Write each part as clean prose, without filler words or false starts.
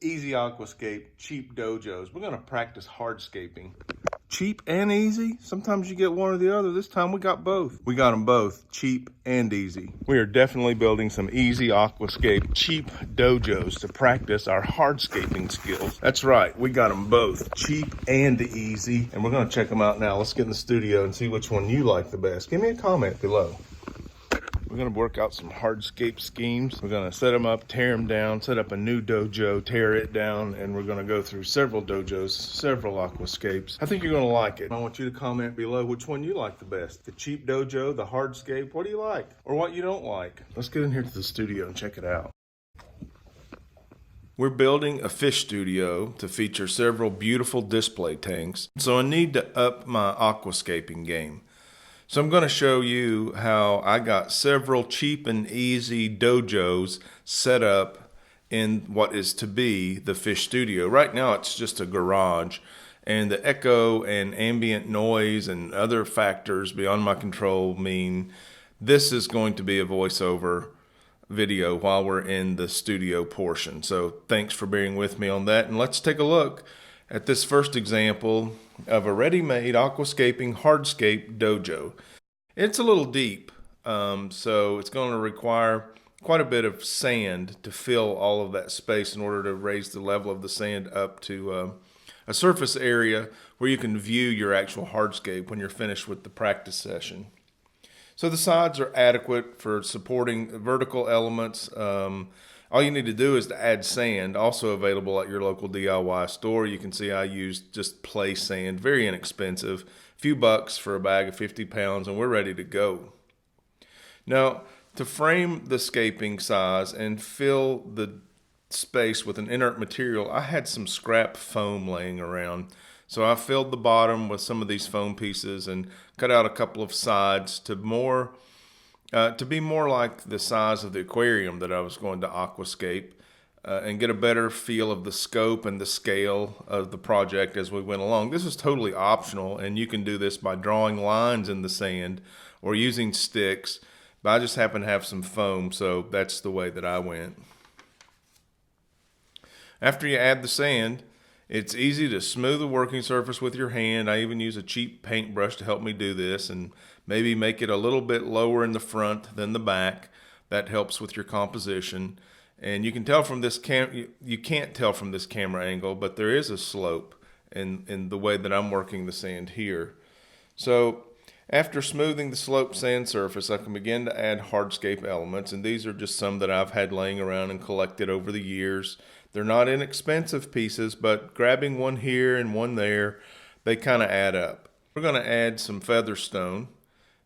Easy Aquascape Cheap Dojos. We're gonna practice hardscaping. Cheap and easy? Sometimes you get one or the other. This time we got both. We got them both, cheap and easy. We are definitely building some easy Aquascape Cheap Dojos to practice our hardscaping skills. That's right, we got them both, cheap and easy. And we're gonna check them out now. Let's get in the studio and see which one you like the best. Give me a comment below. We're gonna work out some hardscape schemes. We're gonna set them up, tear them down, set up a new dojo, tear it down, and we're gonna go through several dojos, several aquascapes. I think you're gonna like it. I want you to comment below which one you like the best. The cheap dojo, the hardscape, what do you like? Or what you don't like? Let's get in here to the studio and check it out. We're building a fish studio to feature several beautiful display tanks, so I need to up my aquascaping game. So I'm going to show you how I got several cheap and easy dojos set up in what is to be the fish studio. Right now it's just a garage, and the echo and ambient noise and other factors beyond my control mean this is going to be a voiceover video while we're in the studio portion. So thanks for bearing with me on that, and let's take a look at this first example of a ready-made aquascaping hardscape dojo. It's a little deep, so it's going to require quite a bit of sand to fill all of that space in order to raise the level of the sand up to a surface area where you can view your actual hardscape when you're finished with the practice session. So the sides are adequate for supporting vertical elements. All you need to do is to add sand, also available at your local DIY store. You can see I used just play sand, very inexpensive, a few bucks for a bag of 50 pounds, and we're ready to go. Now, to frame the scaping size and fill the space with an inert material, I had some scrap foam laying around. So I filled the bottom with some of these foam pieces and cut out a couple of sides to be more like the size of the aquarium that I was going to aquascape, and get a better feel of the scope and the scale of the project as we went along. This is totally optional, and you can do this by drawing lines in the sand or using sticks, but I just happen to have some foam, so that's the way that I went. After you add the sand, it's easy to smooth the working surface with your hand. I even use a cheap paintbrush to help me do this, and maybe make it a little bit lower in the front than the back. That helps with your composition. And you can tell from this you can't tell from this camera angle, but there is a slope in the way that I'm working the sand here. So after smoothing the sloped sand surface, I can begin to add hardscape elements, and these are just some that I've had laying around and collected over the years. They're not inexpensive pieces, but grabbing one here and one there, they kind of add up. We're going to add some featherstone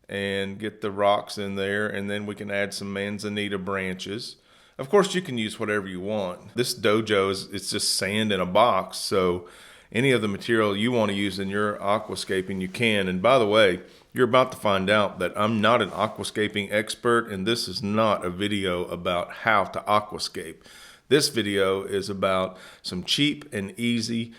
and get the rocks in there, and then we can add some manzanita branches. Of course, you can use whatever you want. This dojo it's just sand in a box, so any of the material you want to use in your aquascaping, you can. And by the way, you're about to find out that I'm not an aquascaping expert, and this is not a video about how to aquascape. This video is about some cheap and easy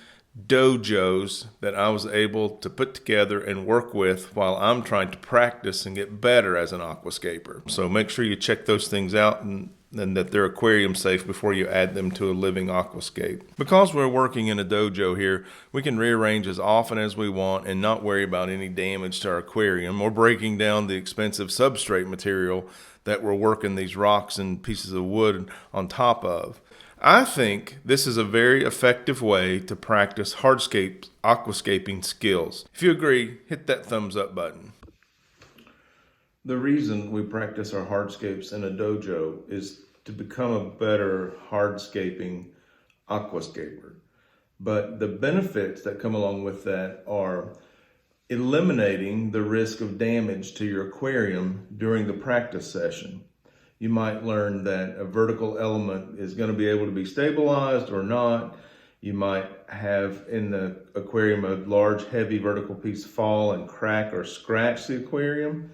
dojos that I was able to put together and work with while I'm trying to practice and get better as an aquascaper. So make sure you check those things out and that they're aquarium safe before you add them to a living aquascape. Because we're working in a dojo here, we can rearrange as often as we want and not worry about any damage to our aquarium or breaking down the expensive substrate material that we're working these rocks and pieces of wood on top of. I think this is a very effective way to practice hardscape aquascaping skills. If you agree, hit that thumbs up button. The reason we practice our hardscapes in a dojo is to become a better hardscaping aquascaper. But the benefits that come along with that are eliminating the risk of damage to your aquarium during the practice session. You might learn that a vertical element is going to be able to be stabilized or not. You might have in the aquarium a large, heavy vertical piece fall and crack or scratch the aquarium.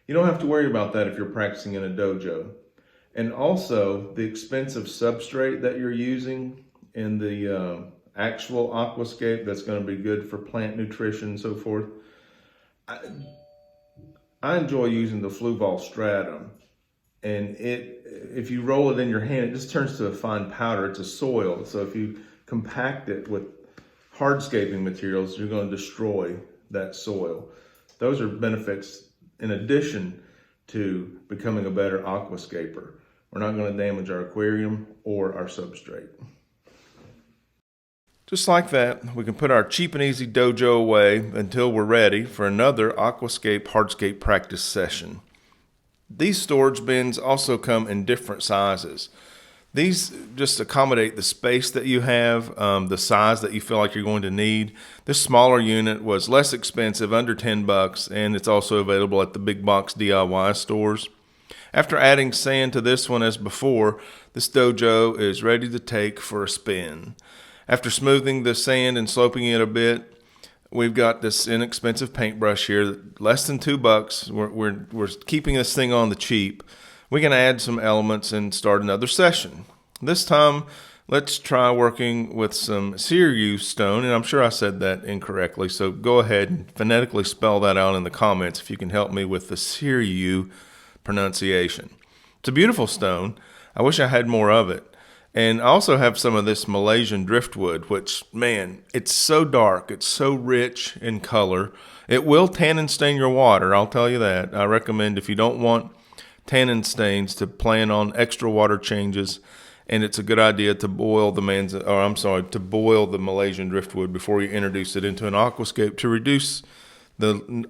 You don't have to worry about that if you're practicing in a dojo. And also, the expensive substrate that you're using in the actual aquascape that's going to be good for plant nutrition and so forth. I enjoy using the Fluval Stratum. and if you roll it in your hand, it just turns to a fine powder. It's a soil. So if you compact it with hardscaping materials, you're going to destroy that soil. Those are benefits in addition to becoming a better aquascaper. We're not going to damage our aquarium or our substrate. Just like that, we can put our cheap and easy dojo away until we're ready for another Aquascape Hardscape practice session. These storage bins also come in different sizes. These just accommodate the space that you have, the size that you feel like you're going to need. This smaller unit was less expensive, under $10, and it's also available at the big box DIY stores. After adding sand to this one as before, this dojo is ready to take for a spin. After smoothing the sand and sloping it a bit, we've got this inexpensive paintbrush here, less than $2. We're keeping this thing on the cheap. We can add some elements and start another session. This time, let's try working with some Siriu stone, and I'm sure I said that incorrectly, so go ahead and phonetically spell that out in the comments if you can help me with the Siriu pronunciation. It's a beautiful stone. I wish I had more of it. And I also have some of this Malaysian driftwood, which, man, it's so dark. It's so rich in color. It will tannin stain your water, I'll tell you that. I recommend, if you don't want tannin stains, to plan on extra water changes. And it's a good idea to boil the Malaysian driftwood before you introduce it into an aquascape to reduce the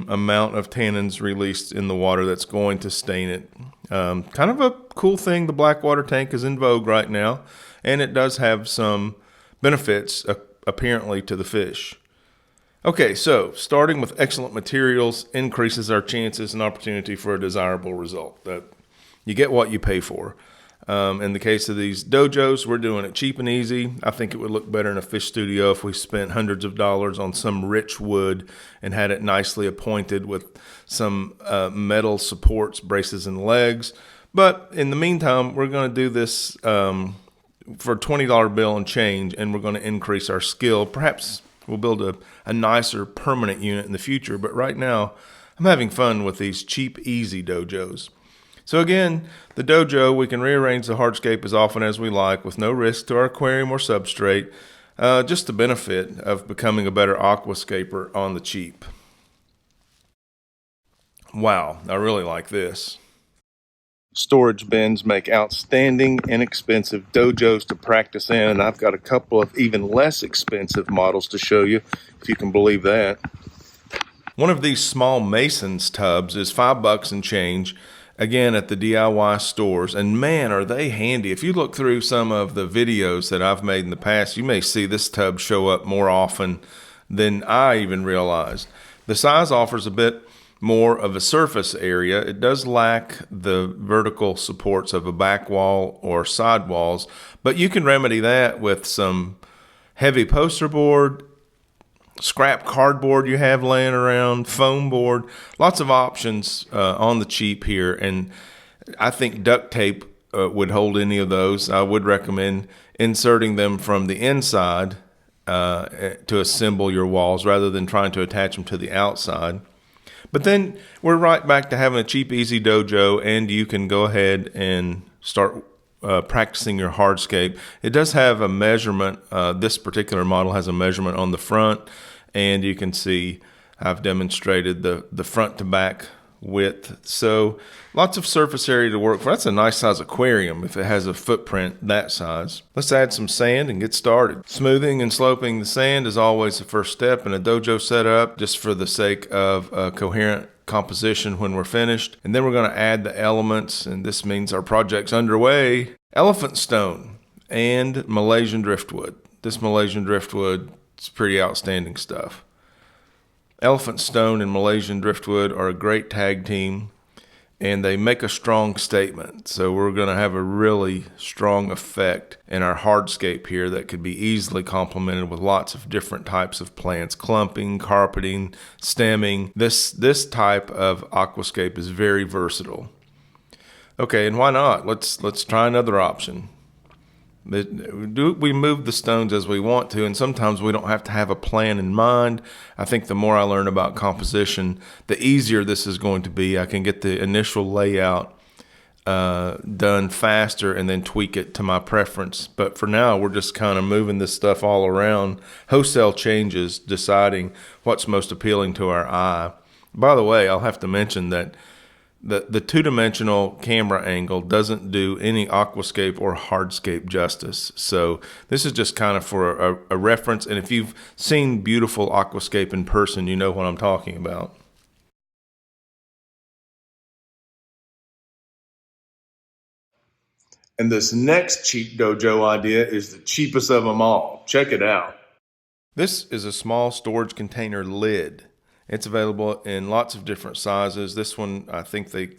amount of tannins released in the water that's going to stain it. Kind of a cool thing. The black water tank is in vogue right now, and it does have some benefits apparently to the fish. Okay, so starting with excellent materials increases our chances and opportunity for a desirable result. That you get what you pay for. In the case of these dojos, we're doing it cheap and easy. I think it would look better in a fish studio if we spent hundreds of dollars on some rich wood and had it nicely appointed with some metal supports, braces, and legs. But in the meantime, we're going to do this for a $20 bill and change, and we're going to increase our skill. Perhaps we'll build a nicer permanent unit in the future, but right now I'm having fun with these cheap, easy dojos. So again, the dojo, we can rearrange the hardscape as often as we like with no risk to our aquarium or substrate, just the benefit of becoming a better aquascaper on the cheap. Wow, I really like this. Storage bins make outstanding, inexpensive dojos to practice in, and I've got a couple of even less expensive models to show you, if you can believe that. One of these small Mason's tubs is $5 and change, again at the DIY stores, and man, are they handy. If you look through some of the videos that I've made in the past, you may see this tub show up more often than I even realized. The size offers a bit more of a surface area. It does lack the vertical supports of a back wall or side walls, but you can remedy that with some heavy poster board, scrap cardboard you have laying around, foam board, lots of options on the cheap here. And I think duct tape would hold any of those. I would recommend inserting them from the inside to assemble your walls rather than trying to attach them to the outside. But then we're right back to having a cheap, easy dojo, and you can go ahead and start practicing your hardscape. It does have a measurement. This particular model has a measurement on the front, and you can see I've demonstrated the front to back width. So lots of surface area to work for. That's a nice size aquarium if it has a footprint that size. Let's add some sand and get started. Smoothing and sloping the sand is always the first step in a dojo setup, just for the sake of a coherent composition when we're finished. And then we're going to add the elements, and this means our project's underway. Elephant stone and Malaysian driftwood. This Malaysian driftwood is pretty outstanding stuff. Elephant stone and Malaysian driftwood are a great tag team, and they make a strong statement. So we're going to have a really strong effect in our hardscape here that could be easily complemented with lots of different types of plants, clumping, carpeting, stemming. This type of aquascape is very versatile. Okay, and why not? Let's try another option. We move the stones as we want to, and sometimes we don't have to have a plan in mind. I think the more I learn about composition, the easier this is going to be. I can get the initial layout done faster and then tweak it to my preference. But for now, we're just kind of moving this stuff all around, wholesale changes, deciding what's most appealing to our eye. By the way, I'll have to mention that the two-dimensional camera angle doesn't do any aquascape or hardscape justice. So this is just kind of for a reference. And if you've seen beautiful aquascape in person, you know what I'm talking about. And this next cheap dojo idea is the cheapest of them all. Check it out. This is a small storage container lid. It's available in lots of different sizes. This one, I think they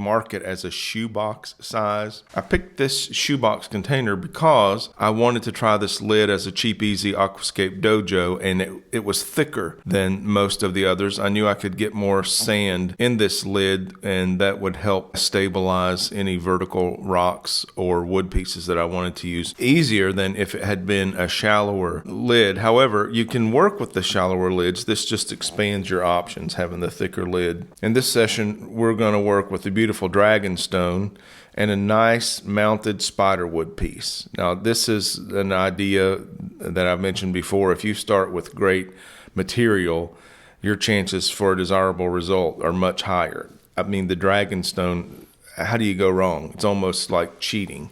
mark it as a shoebox size. I picked this shoebox container because I wanted to try this lid as a cheap, easy Aquascape Dojo, and it was thicker than most of the others. I knew I could get more sand in this lid, and that would help stabilize any vertical rocks or wood pieces that I wanted to use easier than if it had been a shallower lid. However, you can work with the shallower lids. This just expands your options, having the thicker lid. In this session, we're going to work with the beautiful dragon stone and a nice mounted spiderwood piece. Now, this is an idea that I've mentioned before. If you start with great material, your chances for a desirable result are much higher. I mean, the dragon stone, how do you go wrong? It's almost like cheating.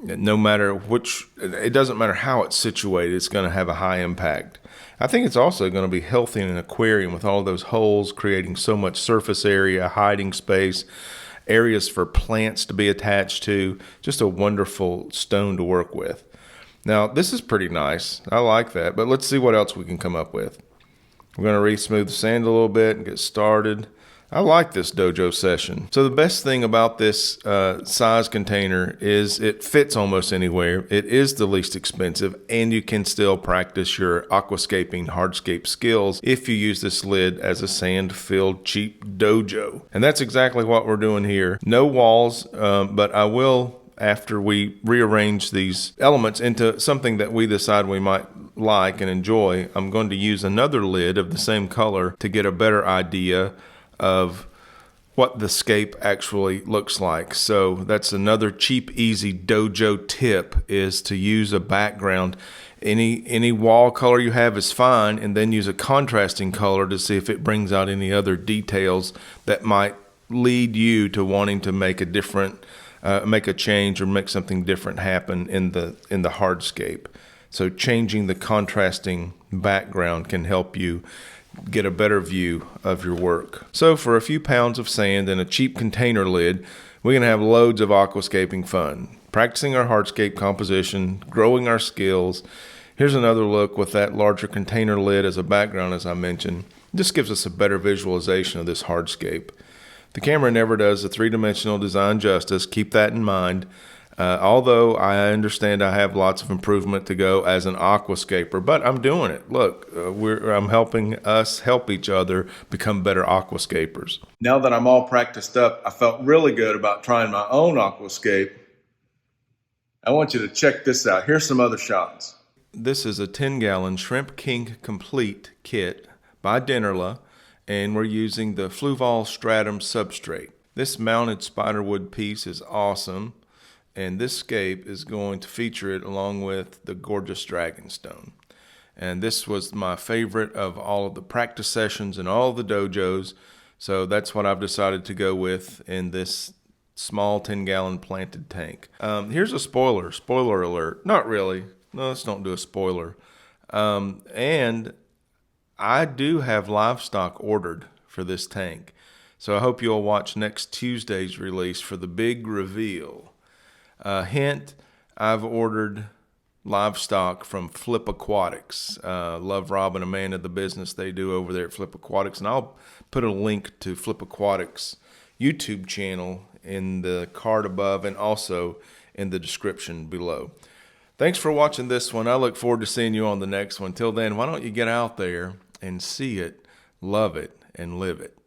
No matter which, it doesn't matter how it's situated, it's going to have a high impact. I think it's also going to be healthy in an aquarium with all those holes, creating so much surface area, hiding space, areas for plants to be attached to. Just a wonderful stone to work with. Now, this is pretty nice. I like that, but let's see what else we can come up with. We're going to re-smooth the sand a little bit and get started. I like this dojo session. So the best thing about this size container is it fits almost anywhere. It is the least expensive, and you can still practice your aquascaping hardscape skills if you use this lid as a sand-filled cheap dojo. And that's exactly what we're doing here. No walls, but I will, after we rearrange these elements into something that we decide we might like and enjoy, I'm going to use another lid of the same color to get a better idea of what the scape actually looks like. So that's another cheap, easy dojo tip, is to use a background. Any wall color you have is fine, and then use a contrasting color to see if it brings out any other details that might lead you to wanting to make a different, make a change or make something different happen in the hardscape. So changing the contrasting background can help you get a better view of your work. So for a few pounds of sand and a cheap container lid, we can have loads of aquascaping fun, practicing our hardscape composition, growing our skills. Here's another look with that larger container lid as a background, as I mentioned. This gives us a better visualization of this hardscape. The camera never does the three-dimensional design justice. Keep that in mind. Although I understand I have lots of improvement to go as an aquascaper, but I'm doing it. Look, I'm helping us help each other become better aquascapers. Now that I'm all practiced up, I felt really good about trying my own aquascape. I want you to check this out. Here's some other shots. This is a 10-gallon Shrimp King Complete kit by Dennerla, and we're using the Fluval Stratum substrate. This mounted spiderwood piece is awesome. And this scape is going to feature it along with the gorgeous dragonstone. And this was my favorite of all of the practice sessions and all of the dojos. So that's what I've decided to go with in this small 10-gallon planted tank. Here's a spoiler alert. Not really. No, let's don't do a spoiler. And I do have livestock ordered for this tank. So I hope you'll watch next Tuesday's release for the big reveal. Hint, I've ordered livestock from Flip Aquatics. Love Rob and Amanda, the business they do over there at Flip Aquatics. And I'll put a link to Flip Aquatics' YouTube channel in the card above and also in the description below. Thanks for watching this one. I look forward to seeing you on the next one. Till then, why don't you get out there and see it, love it, and live it.